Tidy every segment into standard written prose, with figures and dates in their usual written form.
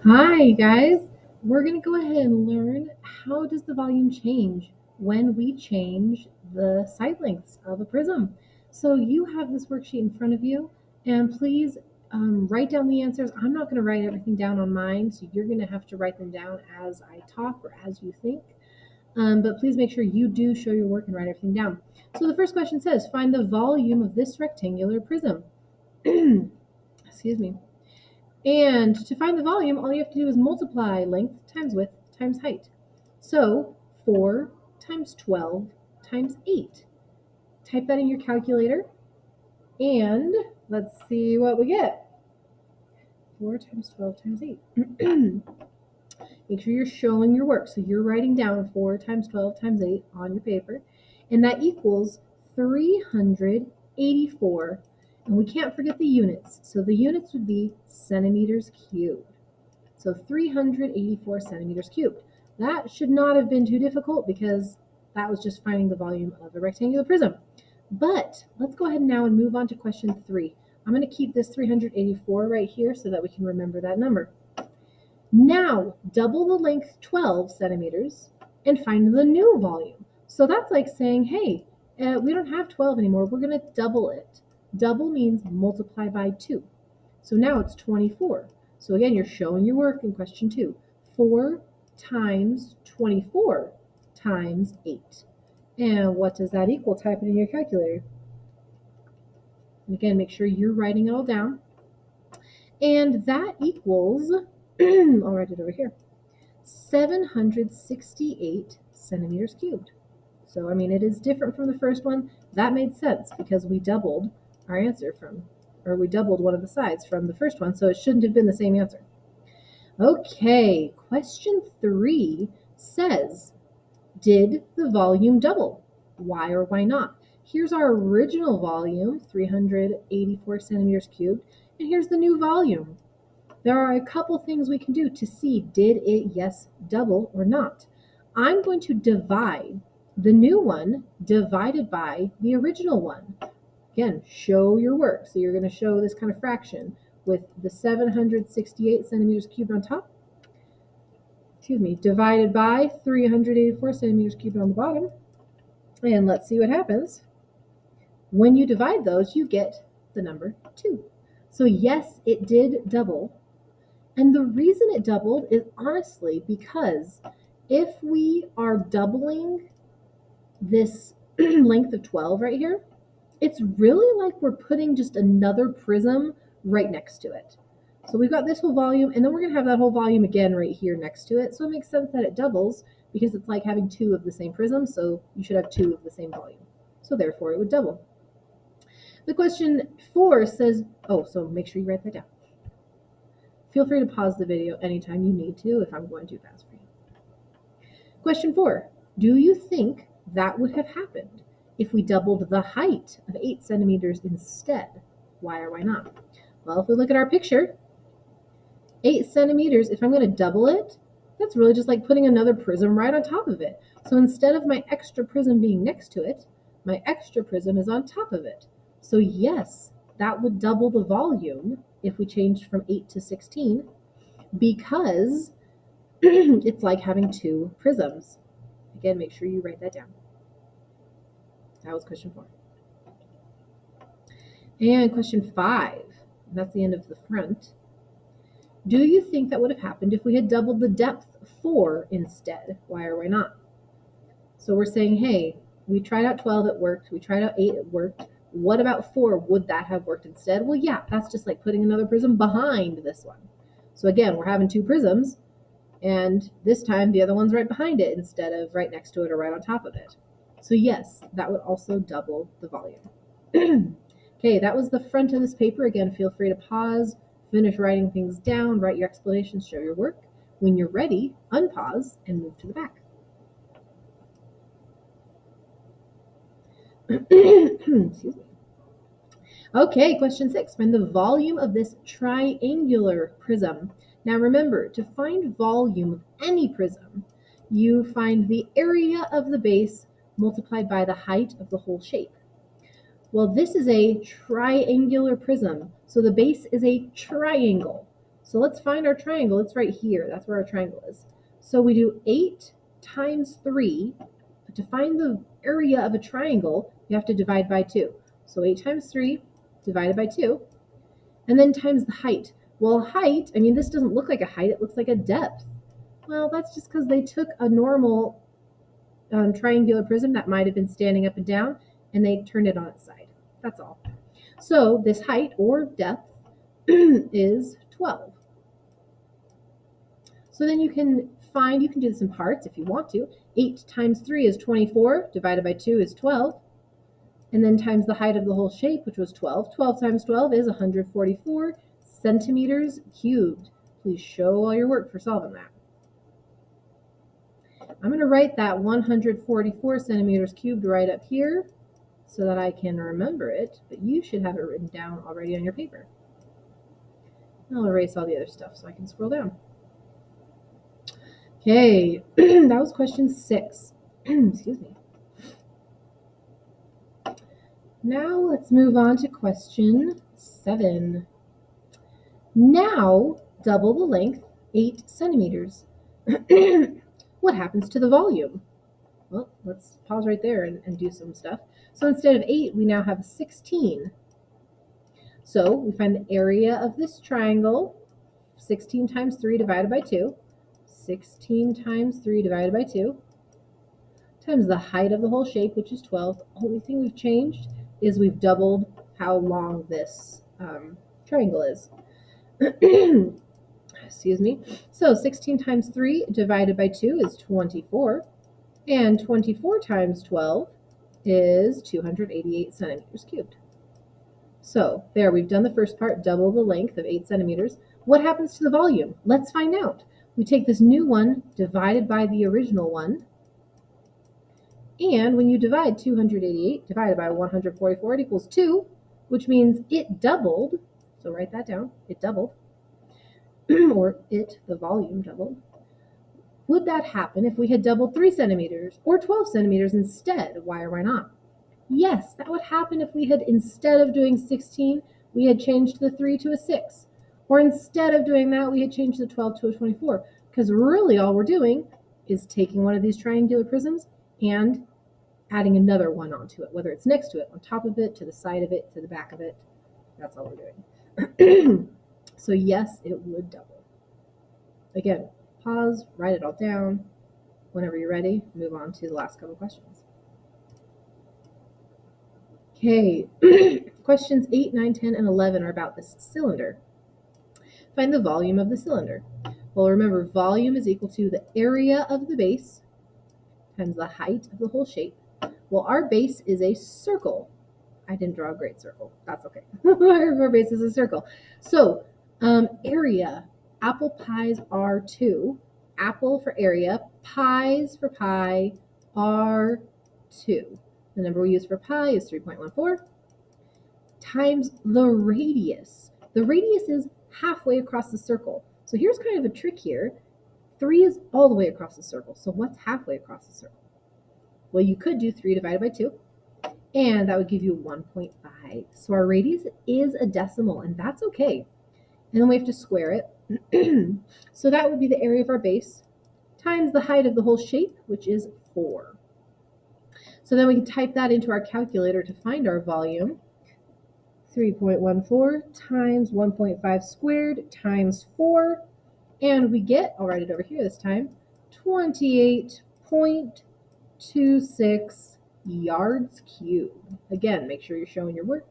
Hi guys, we're going to go ahead and learn how does the volume change when we change the side lengths of a prism. So you have this worksheet in front of you and please write down the answers. I'm not going to write everything down on mine, so you're going to have to write them down as I talk or as you think. But please make sure you do show your work and write everything down. So the first question says, find the volume of this rectangular prism. Excuse me. And to find the volume, all you have to do is multiply length times width times height. So 4 times 12 times 8. Type that in your calculator, and let's see what we get. 4 times 12 times 8. Make sure you're showing your work. So you're writing down 4 times 12 times 8 on your paper, and that equals 384. And we can't forget the units. So the units would be centimeters cubed. So 384 centimeters cubed. That should not have been too difficult because that was just finding the volume of a rectangular prism. But let's go ahead now and move on to question 3. I'm going to keep this 384 right here so that we can remember that number. Now, double the length 12 centimeters and find the new volume. So that's like saying, hey, we don't have 12 anymore. We're going to double it. Double means multiply by 2. So now it's 24. So again, you're showing your work in question 2. 4 times 24 times 8. And what does that equal? Type it in your calculator. And again, make sure you're writing it all down. And that equals, I'll write it over here, 768 centimeters cubed. So, I mean, it is different from the first one. That made sense because we doubled our answer we doubled one of the sides from the first one, so it shouldn't have been the same answer. Okay, question 3 says, did the volume double? Why or why not? Here's our original volume, 384 centimeters cubed, and here's the new volume. There are a couple things we can do to see, did it, yes, double or not. I'm going to divide the new one divided by the original one. Again, show your work. So you're going to show this kind of fraction with the 768 centimeters cubed on top, divided by 384 centimeters cubed on the bottom. And let's see what happens. When you divide those, you get the number 2. So yes, it did double. And the reason it doubled is honestly because if we are doubling this length of 12 right here, it's really like we're putting just another prism right next to it. So we've got this whole volume, and then we're going to have that whole volume again right here next to it. So it makes sense that it doubles because it's like having 2 of the same prism, so you should have 2 of the same volume. So therefore it would double. The question 4 says, so make sure you write that down. Feel free to pause the video anytime you need to if I'm going too fast for you. Question 4, do you think that would have happened if we doubled the height of 8 centimeters instead? Why or why not? Well, if we look at our picture, 8 centimeters, if I'm going to double it, that's really just like putting another prism right on top of it. So instead of my extra prism being next to it, my extra prism is on top of it. So yes, that would double the volume if we changed from 8 to 16 because it's like having 2 prisms. Again, make sure you write that down. That was question 4. And question 5, that's the end of the front. Do you think that would have happened if we had doubled the depth 4 instead? Why or why not? So we're saying, hey, we tried out 12, it worked. We tried out 8, it worked. What about 4? Would that have worked instead? Well, yeah, that's just like putting another prism behind this one. So again, we're having 2 prisms, and this time the other one's right behind it instead of right next to it or right on top of it. So yes, that would also double the volume. Okay, that was the front of this paper. Again, feel free to pause, finish writing things down, write your explanations, show your work. When you're ready, unpause and move to the back. Excuse me. Okay, question 6. Find the volume of this triangular prism. Now remember, to find volume of any prism, you find the area of the base multiplied by the height of the whole shape. Well, this is a triangular prism, so the base is a triangle. So let's find our triangle. It's right here. That's where our triangle is. So we do 8 times 3. But to find the area of a triangle, you have to divide by 2. So 8 times 3 divided by 2. And then times the height. Well, height, I mean, this doesn't look like a height. It looks like a depth. Well, that's just because they took a normal triangular prism that might have been standing up and down, and they turned it on its side. That's all. So this height or depth is 12. So then you can do this in parts if you want to. 8 times 3 is 24, divided by 2 is 12. And then times the height of the whole shape, which was 12. 12 times 12 is 144 centimeters cubed. Please show all your work for solving that. I'm going to write that 144 centimeters cubed right up here so that I can remember it, but you should have it written down already on your paper. I'll erase all the other stuff so I can scroll down. Okay, that was question 6. Excuse me. Now let's move on to question 7. Now double the length, 8 centimeters. What happens to the volume? Well, let's pause right there and do some stuff. So instead of 8, we now have 16. So we find the area of this triangle, 16 times 3 divided by 2. 16 times 3 divided by 2 times the height of the whole shape, which is 12. The only thing we've changed is we've doubled how long this triangle is. Excuse me. So 16 times 3 divided by 2 is 24. And 24 times 12 is 288 centimeters cubed. So there, we've done the first part, double the length of 8 centimeters. What happens to the volume? Let's find out. We take this new one divided by the original one. And when you divide 288 divided by 144, it equals 2, which means it doubled. So write that down. It doubled. Or the volume doubled. Would that happen if we had doubled 3 centimeters or 12 centimeters instead? Why or why not? Yes, that would happen if we had, instead of doing 16, we had changed the 3 to a 6. Or instead of doing that, we had changed the 12 to a 24. Because really all we're doing is taking one of these triangular prisms and adding another one onto it, whether it's next to it, on top of it, to the side of it, to the back of it. That's all we're doing. So yes, it would double. Again, pause, write it all down. Whenever you're ready, move on to the last couple questions. Okay, questions 8, 9, 10, and 11 are about this cylinder. Find the volume of the cylinder. Well, remember, volume is equal to the area of the base times the height of the whole shape. Well, our base is a circle. I didn't draw a great circle. That's okay. Our base is a circle. So, area, apple pies are 2. Apple for area, pies for pie are 2. The number we use for pi is 3.14 times the radius. The radius is halfway across the circle. So here's kind of a trick here. 3 is all the way across the circle. So what's halfway across the circle? Well, you could do 3 divided by 2, and that would give you 1.5. So our radius is a decimal, and that's okay. And then we have to square it. So that would be the area of our base times the height of the whole shape, which is 4. So then we can type that into our calculator to find our volume. 3.14 times 1.5 squared times 4. And we get, I'll write it over here this time, 28.26 yards cubed. Again, make sure you're showing your work,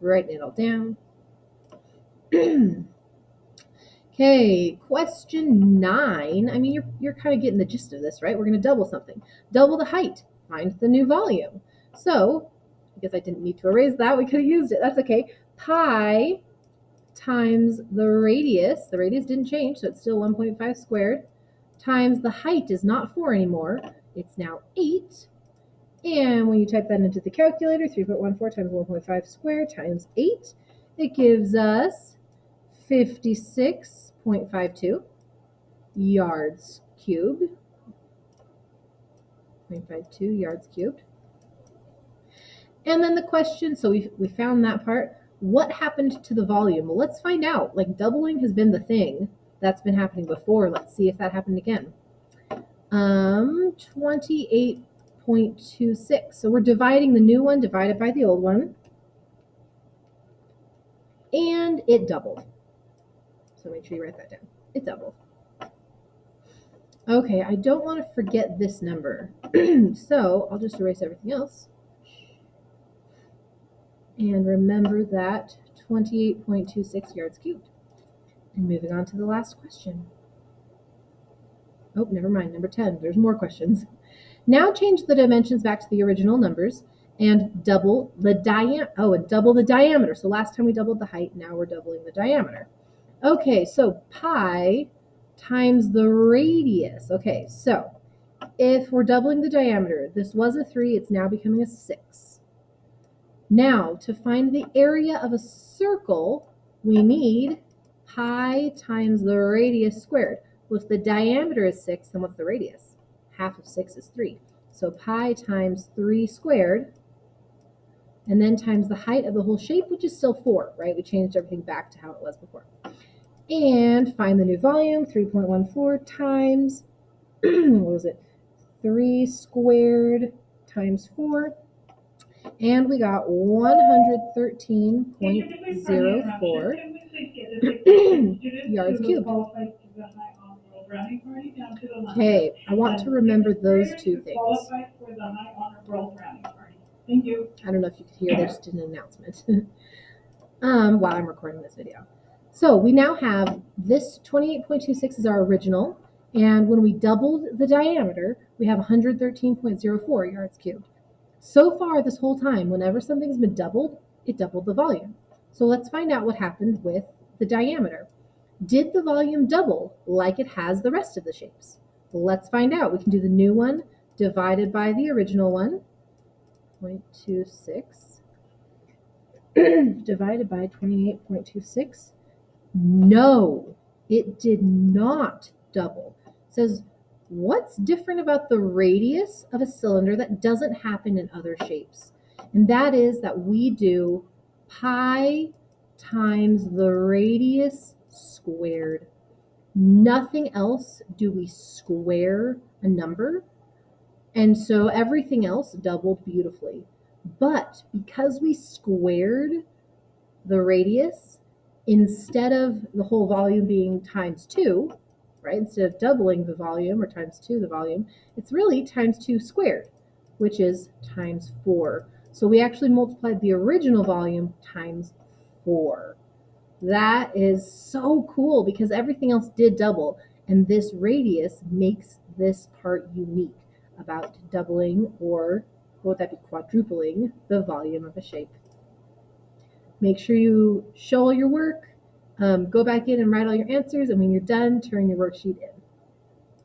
writing it all down. Okay, question 9. I mean, you're kind of getting the gist of this, right? We're going to double something. Double the height. Find the new volume. So, I guess I didn't need to erase that. We could have used it. That's okay. Pi times the radius. The radius didn't change, so it's still 1.5 squared. Times the height is not 4 anymore. It's now 8. And when you type that into the calculator, 3.14 times 1.5 squared times 8, it gives us 56.52 yards cubed. 0.52 yards cubed. And then the question, so we found that part. what happened to the volume? Well, let's find out. Like, doubling has been the thing that's been happening before. Let's see if that happened again. 28.26. So we're dividing the new one divided by the old one. And it doubled. So make sure you write that down. It doubled. Okay, I don't want to forget this number. So I'll just erase everything else. And remember that 28.26 yards cubed. And moving on to the last question. Oh, never mind, number 10. There's more questions. Now change the dimensions back to the original numbers and double the diameter. So last time we doubled the height, now we're doubling the diameter. Okay, so pi times the radius. Okay, so if we're doubling the diameter, this was a 3, it's now becoming a 6. Now, to find the area of a circle, we need pi times the radius squared. Well, if the diameter is 6, then what's the radius? Half of 6 is 3. So pi times 3 squared, and then times the height of the whole shape, which is still 4, right? We changed everything back to how it was before. And find the new volume, 3.14 times, what was it? 3 squared times 4. And we got 113.04 yards cubed. Okay, I want to remember those two things. Thank you. I don't know if you could hear, they just did an announcement while I'm recording this video. So we now have this 28.26 is our original, and when we doubled the diameter, we have 113.04 yards cubed. So far this whole time, whenever something's been doubled, it doubled the volume. So let's find out what happened with the diameter. Did the volume double like it has the rest of the shapes? Let's find out. We can do the new one divided by the original one, 0.26, divided by 28.26. No, it did not double. It says, what's different about the radius of a cylinder that doesn't happen in other shapes? And that is that we do pi times the radius squared. Nothing else do we square a number. And so everything else doubled beautifully. But because we squared the radius, instead of the whole volume being times 2, right? Instead of doubling the volume or times 2 the volume, it's really times 2 squared, which is times 4. So we actually multiplied the original volume times 4. That is so cool because everything else did double, and this radius makes this part unique about doubling, or what would that be, quadrupling the volume of a shape. Make sure you show all your work, go back in and write all your answers, and when you're done, turn your worksheet in.